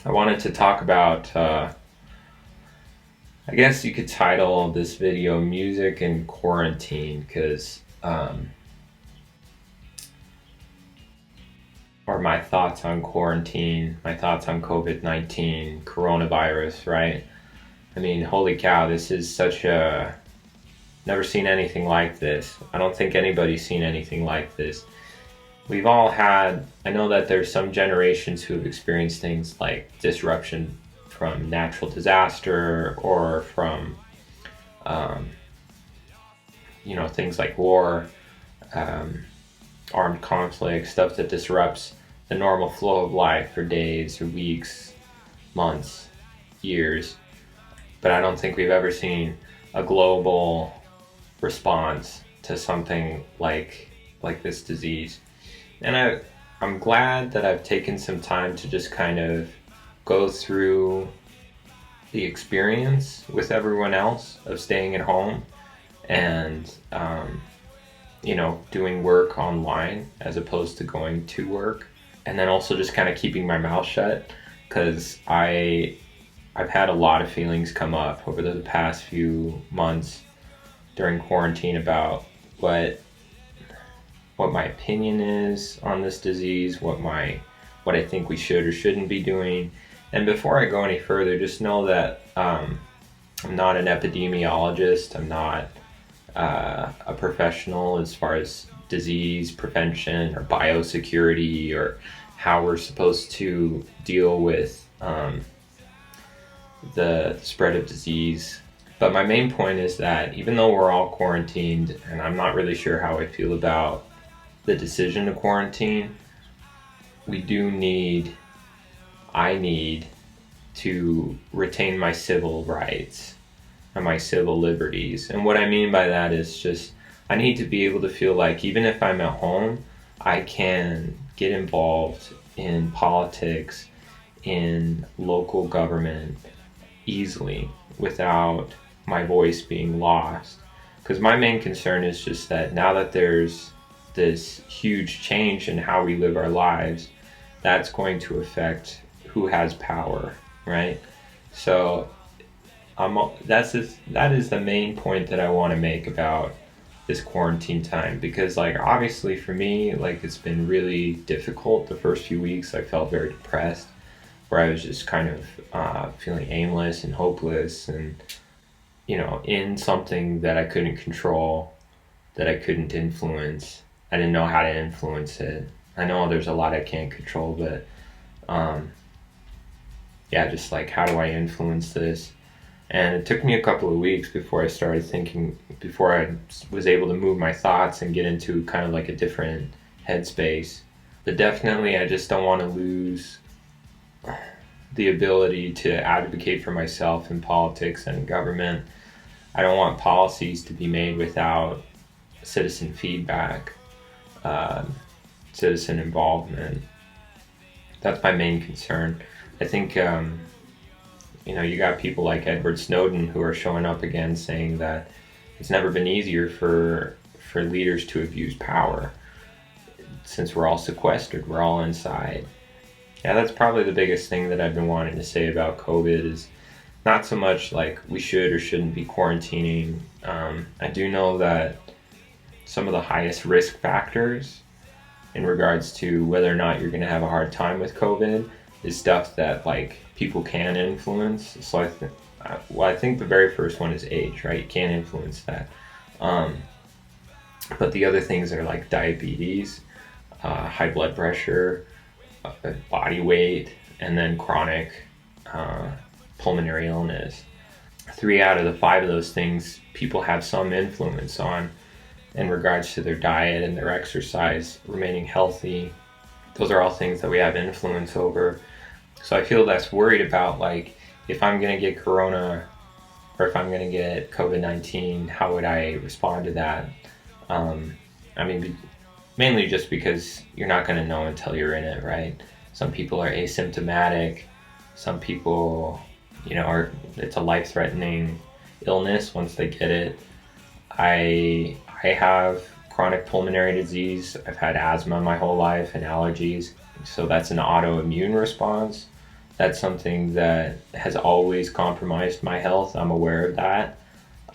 I wanted to talk about, I guess you could title this video Music in Quarantine, because, or my thoughts on quarantine, my thoughts on COVID-19, coronavirus, right? I mean, holy cow, this is such a, never seen anything like this. I don't think anybody's seen anything like this. We've all had, I know that there's some generations who have experienced things like disruption from natural disaster or from, things like war, armed conflict, stuff that disrupts the normal flow of life for days or weeks, months, years. But I don't think we've ever seen a global response to something like this disease. And I'm glad that I've taken some time to just kind of go through the experience with everyone else of staying at home and, doing work online as opposed to going to work. And then also just kind of keeping my mouth shut, because I've had a lot of feelings come up over the past few months during quarantine about what my opinion is on this disease, what I think we should or shouldn't be doing. And before I go any further, just know that I'm not an epidemiologist. I'm not a professional as far as disease prevention or biosecurity or how we're supposed to deal with the spread of disease. But my main point is that even though we're all quarantined, and I'm not really sure how I feel about the decision to quarantine, I need to retain my civil rights and my civil liberties. And what I mean by that is just, I need to be able to feel like even if I'm at home, I can get involved in politics, in local government easily without my voice being lost. Because my main concern is just that now that there's this huge change in how we live our lives, that's going to affect who has power, right? So that is the main point that I want to make about this quarantine time, because obviously for me, it's been really difficult. The first few weeks I felt very depressed, where I was just kind of feeling aimless and hopeless and in something that I couldn't control, that I couldn't influence. I didn't know how to influence it. I know there's a lot I can't control, but just how do I influence this? And it took me a couple of weeks before I started thinking, before I was able to move my thoughts and get into kind of a different headspace. But definitely I just don't want to lose the ability to advocate for myself in politics and government. I don't want policies to be made without citizen feedback, citizen involvement. That's my main concern. I think, you got people like Edward Snowden who are showing up again saying that it's never been easier for leaders to abuse power since we're all sequestered, we're all inside. Yeah, that's probably the biggest thing that I've been wanting to say about COVID is not so much we should or shouldn't be quarantining. I do know that some of the highest risk factors in regards to whether or not you're going to have a hard time with COVID is stuff that people can influence. So I think the very first one is age, right? You can't influence that. But the other things are diabetes, high blood pressure, body weight, and then chronic pulmonary illness. 3 out of the 5 of those things people have some influence on in regards to their diet and their exercise, remaining healthy. Those are all things that we have influence over. So I feel less worried about if I'm going to get corona or if I'm going to get COVID-19, how would I respond to that? Mainly just because you're not going to know until you're in it, right? Some people are asymptomatic. Some people, it's a life-threatening illness once they get it. I have chronic pulmonary disease. I've had asthma my whole life and allergies. So that's an autoimmune response. That's something that has always compromised my health. I'm aware of that.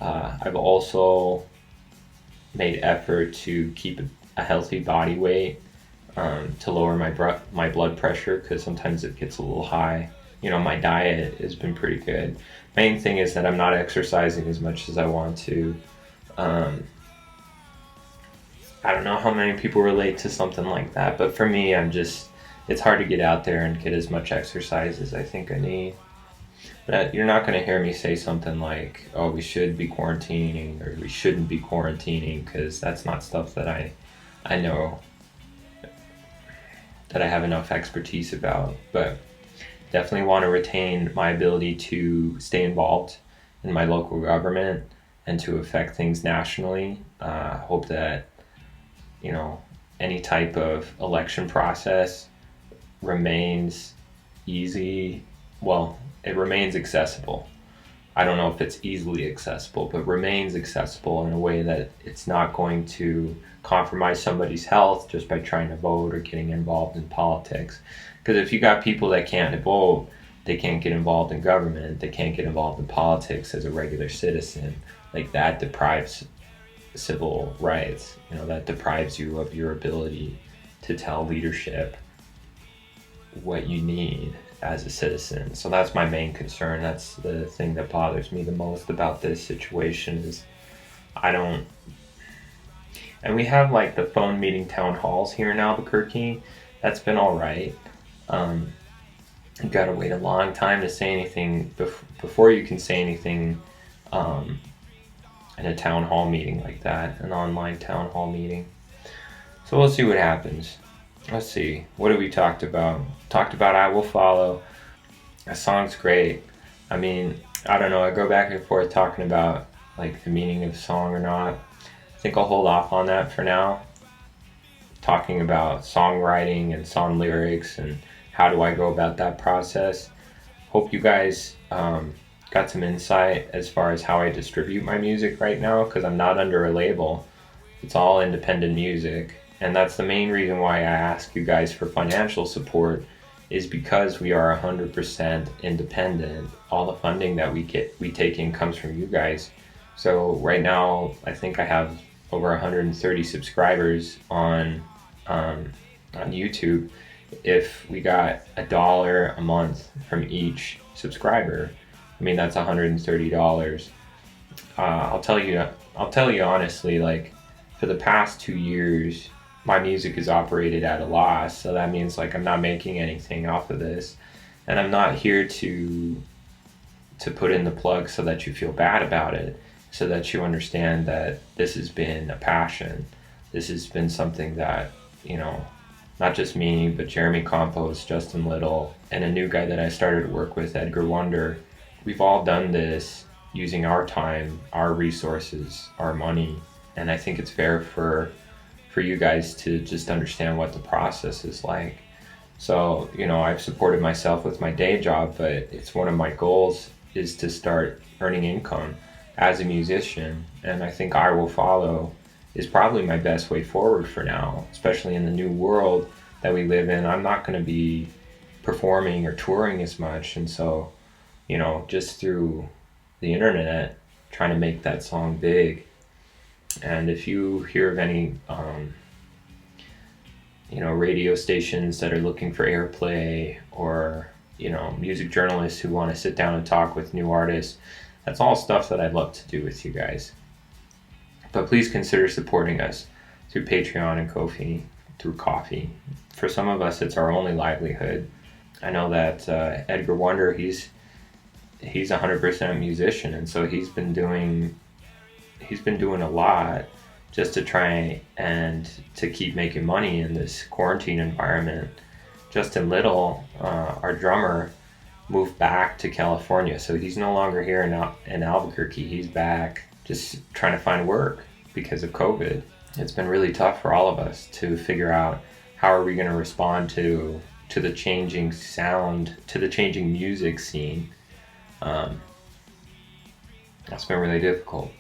I've also made effort to keep a healthy body weight, to lower my blood pressure, because sometimes it gets a little high. My diet has been pretty good. Main thing is that I'm not exercising as much as I want to. I don't know how many people relate to something like that, but for me, it's hard to get out there and get as much exercise as I think I need. But you're not going to hear me say something like, oh, we should be quarantining or we shouldn't be quarantining, because that's not stuff that I know that I have enough expertise about. But definitely want to retain my ability to stay involved in my local government and to affect things nationally. Hope that, any type of election process remains easy. Well, it remains accessible. I don't know if it's easily accessible, but remains accessible in a way that it's not going to compromise somebody's health just by trying to vote or getting involved in politics. Because if you got people that can't vote, they can't get involved in government, they can't get involved in politics as a regular citizen, like that deprives civil rights. That deprives you of your ability to tell leadership what you need as a citizen. So that's my main concern. That's the thing that bothers me the most about this situation is and we have like the phone meeting town halls here in Albuquerque. That's been all right. You gotta wait a long time to say anything before you can say anything in a town hall meeting like that, an online town hall meeting. So we'll see what happens. Let's see, what have we talked about? Talked about I Will Follow. That song's great. I mean, I don't know, I go back and forth talking about like the meaning of the song or not. I think I'll hold off on that for now. Talking about songwriting and song lyrics and how do I go about that process. Hope you guys got some insight as far as how I distribute my music right now, because I'm not under a label. It's all independent music. And that's the main reason why I ask you guys for financial support, is because we are 100% independent. All the funding that we take in comes from you guys. So right now, I think I have over 130 subscribers on YouTube. If we got $1 a month from each subscriber, I mean, that's $130. I'll tell you honestly, like for the past 2 years, my music is operated at a loss. So that means like I'm not making anything off of this, and I'm not here to put in the plug so that you feel bad about it, so that you understand that this has been a passion. This has been something that, not just me, but Jeremy Campos, Justin Little, and a new guy that I started to work with, Edgar Wonder. We've all done this using our time, our resources, our money, and I think it's fair for you guys to just understand what the process is like. So, I've supported myself with my day job, but it's one of my goals is to start earning income as a musician, and I think I Will Follow is probably my best way forward for now, especially in the new world that we live in. I'm not going to be performing or touring as much, and so, just through the internet, trying to make that song big. And if you hear of any, radio stations that are looking for airplay, or, music journalists who want to sit down and talk with new artists, that's all stuff that I'd love to do with you guys. But please consider supporting us through Patreon and Ko-fi, through coffee. For some of us, it's our only livelihood. I know that Edgar Wonder, he's 100% musician, and so he's been doing a lot just to try and to keep making money in this quarantine environment. Justin Little, our drummer, moved back to California, so he's no longer here in Albuquerque. He's back just trying to find work because of COVID. It's been really tough for all of us to figure out how are we going to respond to the changing sound, to the changing music scene. That's been really difficult.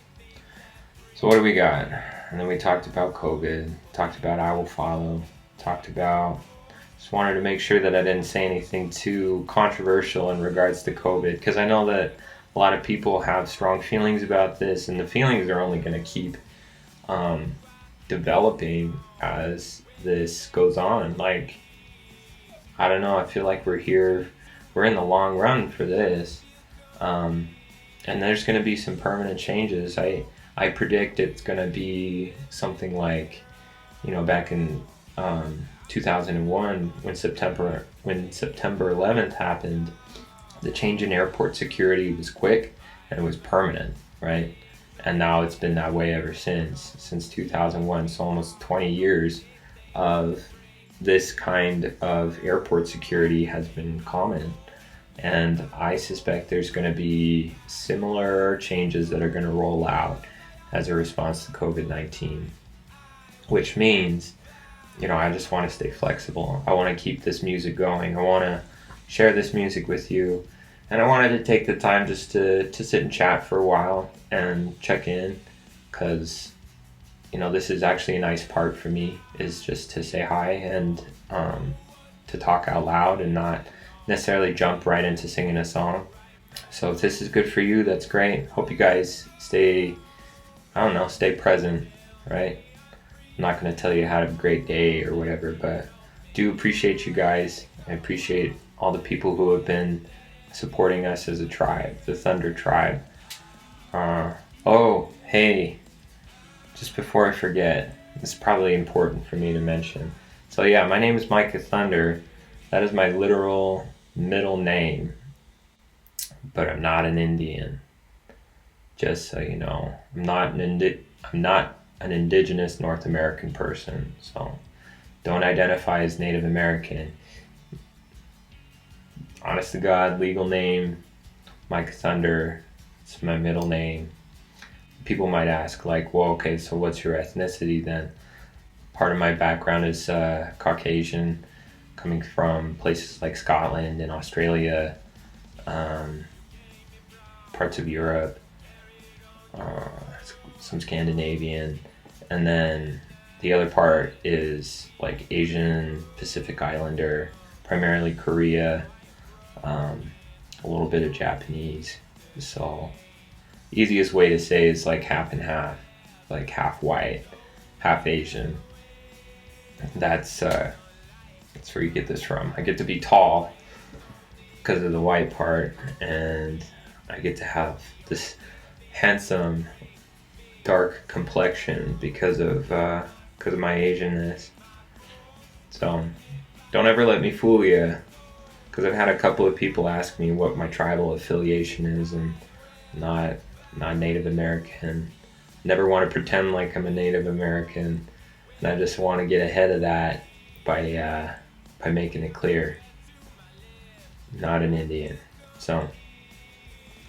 So what do we got? And then we talked about COVID, talked about I Will Follow, talked about Just wanted to make sure that I didn't say anything too controversial in regards to COVID, because I know that a lot of people have strong feelings about this, and the feelings are only going to keep developing as this goes on. Like, I don't know, I feel like we're in the long run for this. And there's going to be some permanent changes. I predict it's going to be something like, back in 2001, when September 11th happened, the change in airport security was quick and it was permanent, right? And now it's been that way ever since 2001. So almost 20 years of this kind of airport security has been common. And I suspect there's going to be similar changes that are going to roll out as a response to COVID-19, which means, I just want to stay flexible. I want to keep this music going. I want to share this music with you. And I wanted to take the time just to sit and chat for a while and check in, because, this is actually a nice part for me, is just to say hi and to talk out loud and not necessarily jump right into singing a song. So if this is good for you, that's great. Hope you guys stay present, right? I'm not going to tell you how to have a great day or whatever, but do appreciate you guys. I appreciate all the people who have been supporting us as a tribe, the Thunder Tribe. Oh, hey, just before I forget, this is probably important for me to mention. So yeah, my name is micahthunder. That is my literal middle name, but I'm not an Indian. Just so you know, I'm not an indigenous North American person, so don't identify as Native American. Honest to God, legal name, micahthunder. It's my middle name. People might ask, like, well, okay, so what's your ethnicity then? Part of my background is Caucasian, coming from places like Scotland and Australia, parts of Europe, some Scandinavian, and then the other part is like Asian, Pacific Islander, primarily Korea, a little bit of Japanese. So easiest way to say is like half and half, like half white, half Asian. That's where you get this from. I get to be tall because of the white part, and I get to have this handsome dark complexion because of my Asianness. So don't ever let me fool you, because I've had a couple of people ask me what my tribal affiliation is, and not Native American. Never want to pretend like I'm a Native American, and I just want to get ahead of that by making it clear, not an Indian. So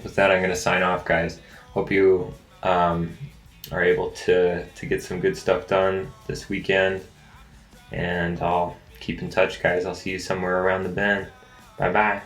with that, I'm going to sign off, guys. Hope you are able to get some good stuff done this weekend, and I'll keep in touch, guys. I'll see you somewhere around the bend. Bye bye.